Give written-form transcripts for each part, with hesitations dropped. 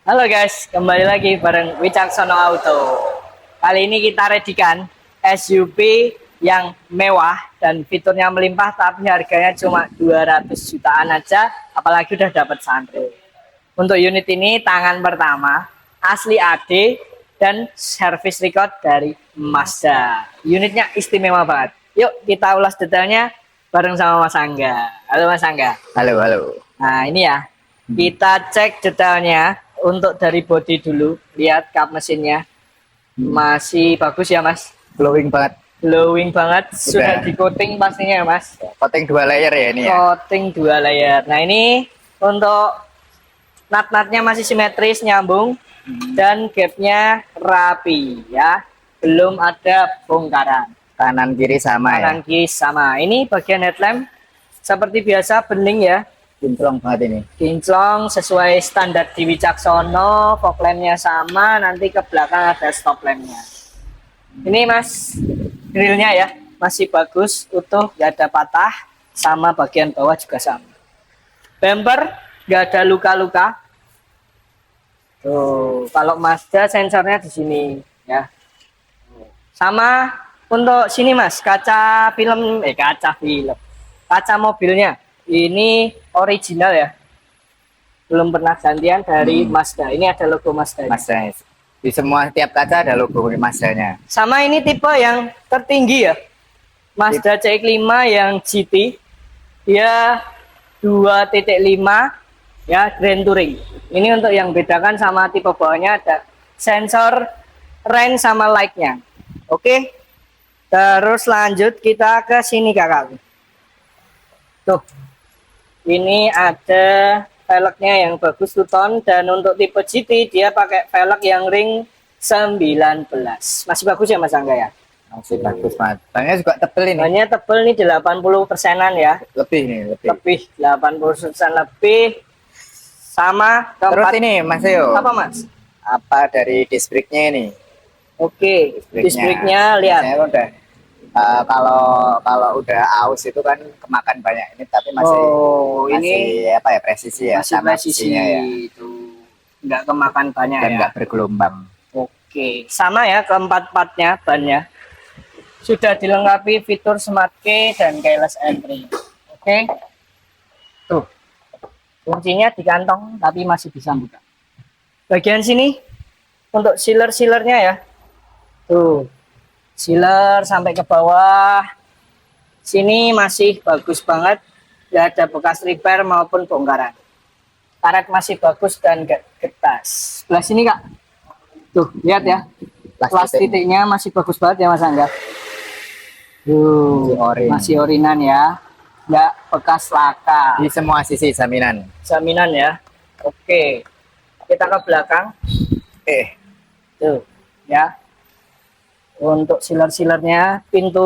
Halo guys, kembali lagi bareng Wicaksono Auto. Kali ini kita redikan SUV yang mewah dan fiturnya melimpah, tapi harganya cuma 200 jutaan aja, apalagi udah dapat sunroof. Untuk unit ini tangan pertama, asli AD dan service record dari Mazda. Unitnya istimewa banget. Yuk kita ulas detailnya bareng sama Mas Angga. Halo Mas Angga. Halo, halo. Nah ini ya, kita cek detailnya. Untuk dari bodi dulu, lihat kap mesinnya masih bagus ya Mas, Glowing banget. glowing banget. Sudah di coating pastinya ya Mas, Coating 2 layer ya ini ya. coating 2 layer. Nah ini untuk nut-nutnya masih simetris nyambung dan gapnya rapi ya, belum ada bongkaran. Kanan kiri sama Kanan ya. kiri sama. Ini bagian headlamp seperti biasa bening ya, Kinclong banget ini. kinclong sesuai standar di Wicaksono, fog lampnya sama, nanti ke belakang ada stop lampnya. Ini Mas, grillnya ya masih bagus, utuh, nggak ada patah, sama bagian bawah juga sama. Bumper nggak ada luka-luka. Tuh, kalau Mazda sensornya di sini ya. Sama untuk sini Mas, kaca film, kaca mobilnya ini original ya, belum pernah gantian dari Mazda. Ini ada logo Mazda. Mazda. Di semua tiap kaca ada logo Mazda-nya. Sama ini tipe yang tertinggi ya, Mazda CX-5 yang GT, dia 2.5 ya, Grand Touring. Ini untuk yang bedakan sama tipe bawahnya ada sensor rain sama light-nya. Oke, terus lanjut kita ke sini kakak. Tuh, ini ada velgnya yang bagus two-tone, dan untuk tipe GT dia pakai velg yang ring 19. Masih bagus ya Mas Angga ya? Masih bagus banget. Bannya juga tebel ini. Bannya tebel nih, 80%-an ya. Lebih nih, lebih. Lebih 80% lebih. Sama Terus keempat. ini Mas Yo. Apa Mas? Apa dari disc brake-nya ini? Oke, disc brake-nya lihat. Biasanya udah kalau udah aus itu kan kemakan banyak ini, tapi masih ini apa ya, presisi ya, masih sama presisi sisinya ya. itu. Nggak kemakan banyak Dan ya. nggak bergelombang. Oke, sama ya keempat-empatnya bannya. Sudah dilengkapi fitur Smart Key dan keyless entry. Oke. Tuh. Kuncinya di kantong tapi masih bisa buka. Bagian sini untuk sealer-sealernya ya. Tuh. Sealer sampai ke bawah. Sini masih bagus banget. Nggak ada bekas repair maupun bongkaran. Karet masih bagus dan nggak getas. Sebelah sini Kak. Tuh, lihat ya. Plastiknya masih bagus banget ya Mas Angga. Masih orinan ya. Nggak bekas laka. Di semua sisi jaminan. Jaminan ya. Oke. Kita ke belakang. Tuh, ya. Untuk sealer-sealernya, pintu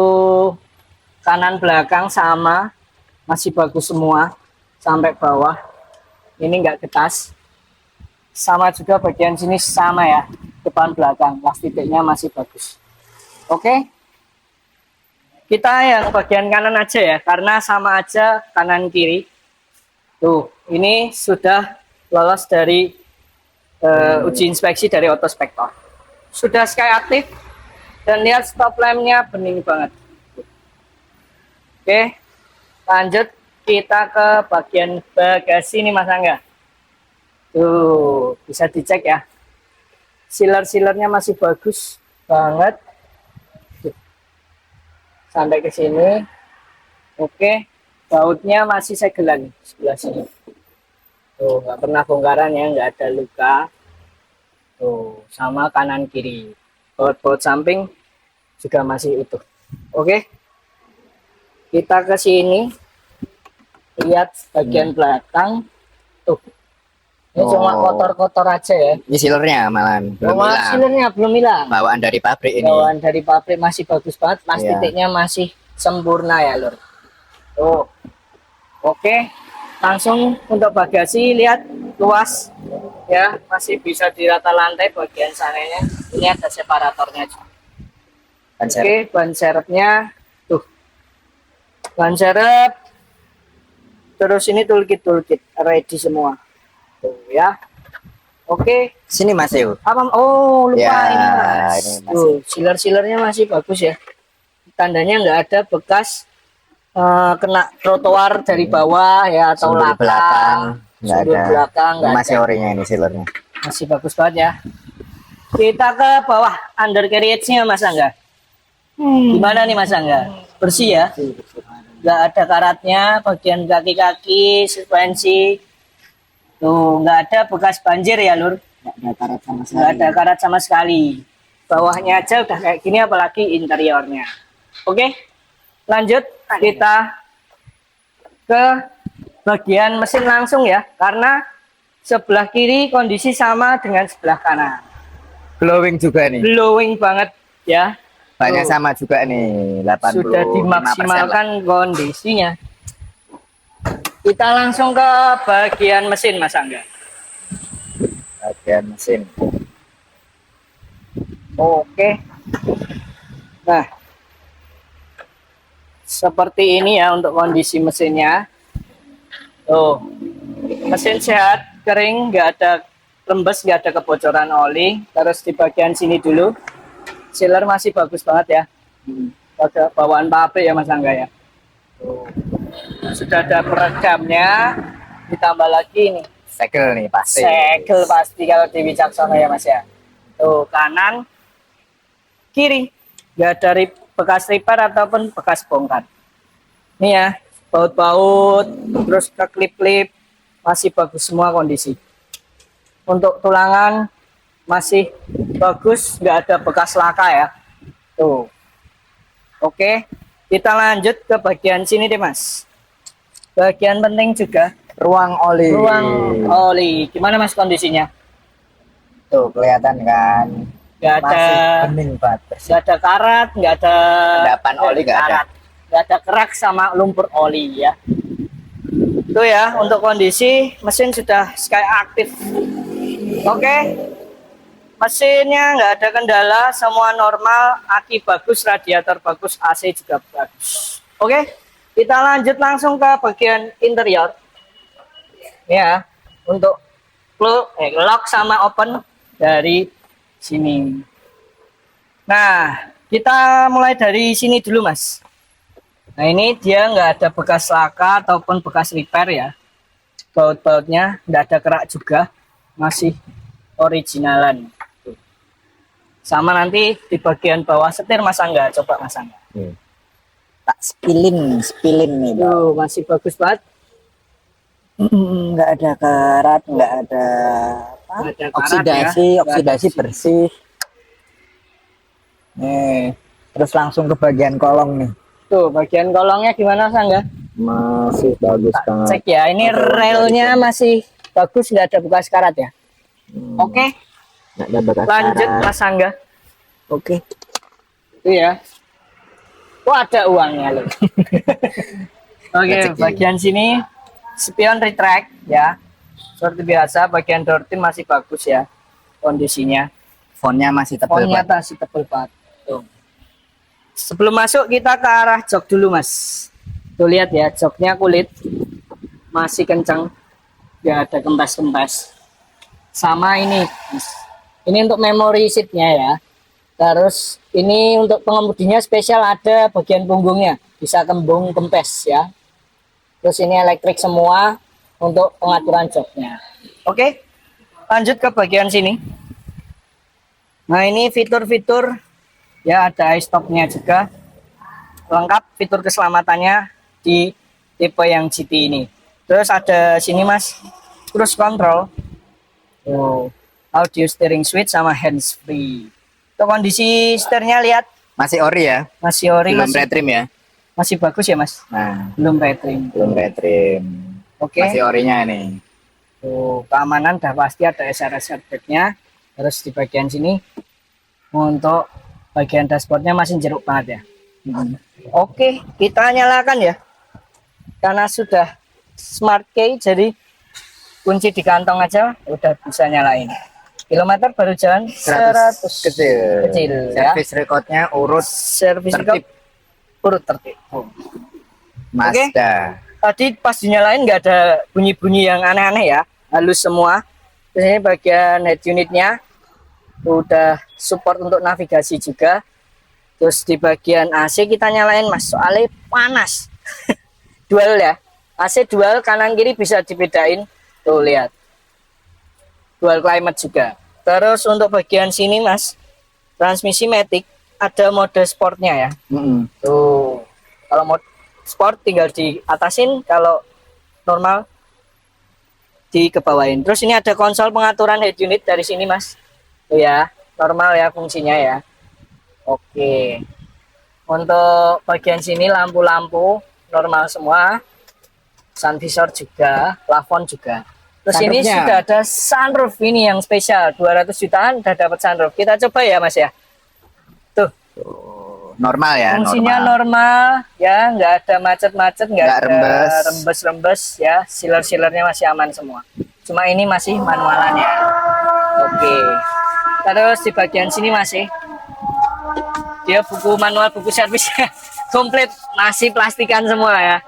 kanan belakang sama, masih bagus semua sampai bawah. Ini nggak getas. Sama juga bagian sini sama ya, depan belakang plastiknya masih bagus. Oke, kita yang bagian kanan aja ya, karena sama aja kanan kiri. Tuh, ini sudah lolos dari uji inspeksi dari Autospektor. Sudah sky aktif. Dan lihat stop lampnya bening banget. Oke, lanjut kita ke bagian bagasi nih Mas Angga. Tuh, bisa dicek ya. Sealer-sealernya masih bagus banget. Sampai ke sini. Oke, bautnya masih segelan sebelah sini. Tuh, nggak pernah bongkaran ya, nggak ada luka. Tuh, sama kanan kiri. Baut-baut samping juga masih utuh. Oke, kita ke sini, lihat bagian belakang. Tuh, ini cuma kotor-kotor aja ya. Ini sealernya malahan belum hilang. Sealernya belum hilang. Bawaan dari pabrik ini. Bawaan dari pabrik masih bagus banget. Plastiknya masih sempurna ya lur. Tuh, oke. Langsung untuk bagasi, lihat luas ya, masih bisa dirata lantai bagian sananya. Ini ada separatornya juga. Oke, ban serepnya tuh, ban serep, terus ini toolkit ready semua tuh ya. Oke. Sini Mas yuk. Apa? Oh, lupa Ya, ini Mas. ini masih. Tuh, siler-silernya masih bagus ya. Tandanya nggak ada bekas kena trotoar dari bawah ya atau Sudut laka. belakang nggak Sudut ada. belakang nggak Masih ada. orinya ini sealernya. Masih bagus banget ya. Kita ke bawah undercarriage-nya Mas Angga. Gimana nih Mas Angga? Bersih ya? Nggak ada karatnya, bagian kaki-kaki, suspensi. Tuh, nggak ada bekas banjir ya, Lur. Nggak ada karat sama Nggak ada karat sama sekali. Bawahnya aja udah kayak gini, apalagi interiornya. Oke, lanjut kita ke bagian mesin langsung ya, karena sebelah kiri kondisi sama dengan sebelah kanan. Glowing juga nih. Glowing banget ya. Banyak Tuh, sama juga nih. 85% sudah lah. dimaksimalkan kondisinya. Kita langsung ke bagian mesin Mas Angga. Bagian mesin. Oke. Nah, seperti ini ya untuk kondisi mesinnya. Tuh, mesin sehat, kering, nggak ada rembes, nggak ada kebocoran oli. Terus di bagian sini dulu, sealer masih bagus banget ya. Pada bawaan pabrik ya Mas Angga ya. Tuh. Sudah ada peredamnya, ditambah lagi nih Segel nih pasti. segel pasti kalau di Wicaksono ya Mas ya. Tuh kanan, kiri, nggak ada bekas repair ataupun bekas bongkar. Nih ya, baut-baut, terus ke klip-klip masih bagus semua kondisi. Untuk tulangan masih bagus, nggak ada bekas laka ya. Tuh, oke, kita lanjut ke bagian sini deh Mas. Bagian penting juga Ruang oli. ruang oli. Gimana Mas kondisinya? Tuh kelihatan kan. Nggak ada, Masih bening banget. nggak ada karat, nggak ada Endapan oli nggak ada. karat, nggak ada kerak sama lumpur oli ya. Itu ya untuk kondisi mesin sudah sky aktif. Oke, mesinnya nggak ada kendala, semua normal, aki bagus, radiator bagus, AC juga bagus. Oke, kita lanjut langsung ke bagian interior. Ya, untuk lock sama open dari sini. Nah, kita mulai dari sini dulu, Mas. Nah, ini dia nggak ada bekas laka ataupun bekas repair ya. Baut-bautnya nggak ada kerak juga, masih originalan. Sama nanti di bagian bawah setir Mas Angga, coba Mas Angga. Tak spilin nih. Tuh, masih bagus banget. Nggak ada karat, nggak ada apa? Nggak ada karat oksidasi, ya. oksidasi bersih. Nih, terus langsung ke bagian kolong nih. Tuh, bagian kolongnya gimana Mas Angga? Masih bagus banget. Cek ya, ini relnya masih bagus, nggak ada bekas karat ya. Oke, Nggak ada bekas lanjut karat. Mas Angga. Oke. Itu ya. Oh, ada uangnya loh. Oke, Rezeki. bagian sini spion retract ya. Seperti biasa, bagian door trim masih bagus ya kondisinya. Fontnya masih tebal Fontnya banget. masih tebal banget. Tuh. Sebelum masuk kita ke arah jok dulu Mas. Tuh lihat ya, joknya kulit masih kencang, nggak ada kempes-kempes. Sama ini, Mas. Ini untuk memory seatnya ya. Terus ini untuk pengemudinya spesial, ada bagian punggungnya, bisa kembung kempes ya. Terus ini elektrik semua untuk pengaturan joknya. Oke, lanjut ke bagian sini. Nah ini fitur-fitur ya, ada stopnya juga, lengkap fitur keselamatannya di tipe yang GT ini. Terus ada sini Mas, cruise control, audio steering switch sama hands free. Untuk kondisi setirnya lihat Masih ori ya? masih ori, Belum masih, retrim ya? masih bagus ya Mas, Nah, belum retrim. belum retrim. Oke. Masih orinya nih. Tuh, keamanan udah pasti ada SRS airbag-nya. Terus di bagian sini untuk bagian dashboardnya masih jeruk banget ya. Oke, kita nyalakan ya. Karena sudah smart key, jadi kunci di kantong aja udah bisa nyalain. Kilometer baru jalan 100 kecil. kecil ya. Service recordnya urut Servis tertib. urut tertib. Mazda. Tadi pas dinyalain nggak ada bunyi-bunyi yang aneh-aneh ya, halus semua. Terus ini bagian head unitnya udah support untuk navigasi juga. Terus di bagian AC kita nyalain mas, soalnya panas. Dual ya, AC dual kanan kiri bisa dibedain. Tuh lihat, dual climate juga. Terus untuk bagian sini mas, transmisi matic, ada mode sportnya ya. Tuh, kalau mode sport tinggal diatasin, kalau normal dikebawain. Terus ini ada konsol pengaturan head unit dari sini mas. Tuh ya, normal ya fungsinya ya. Oke. Untuk bagian sini lampu-lampu normal semua. Sun visor juga, plafon juga. Terus ini Sunroofnya. sudah ada sunroof ini yang spesial, 200 jutaan udah dapat sunroof. Kita coba ya mas ya. Tuh, Normal ya, fungsinya normal. ya, nggak ada macet-macet, nggak Nggak ada rembes. rembes-rembes ya. Sealer-sealernya masih aman semua. Cuma ini masih manualan ya. Oke. Terus di bagian sini masih dia buku manual, buku servisnya komplit, masih plastikan semua ya.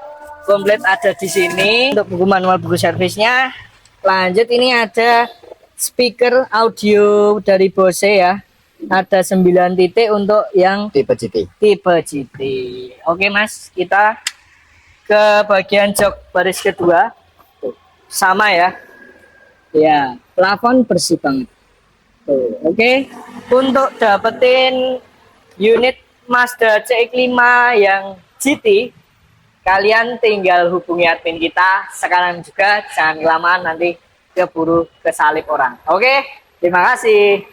Komplit ada di sini untuk buku manual, buku servisnya. Lanjut ini ada speaker audio dari Bose ya. Ada 9 titik untuk yang Tipe GT. tipe GT. Oke mas, kita ke bagian jok baris kedua. Tuh, sama ya. Ya, plafon bersih banget. Tuh, oke. Untuk dapetin unit Mazda CX-5 yang GT, kalian tinggal hubungi admin kita sekarang juga, jangan kelamaan nanti keburu kesalip orang. Oke, terima kasih.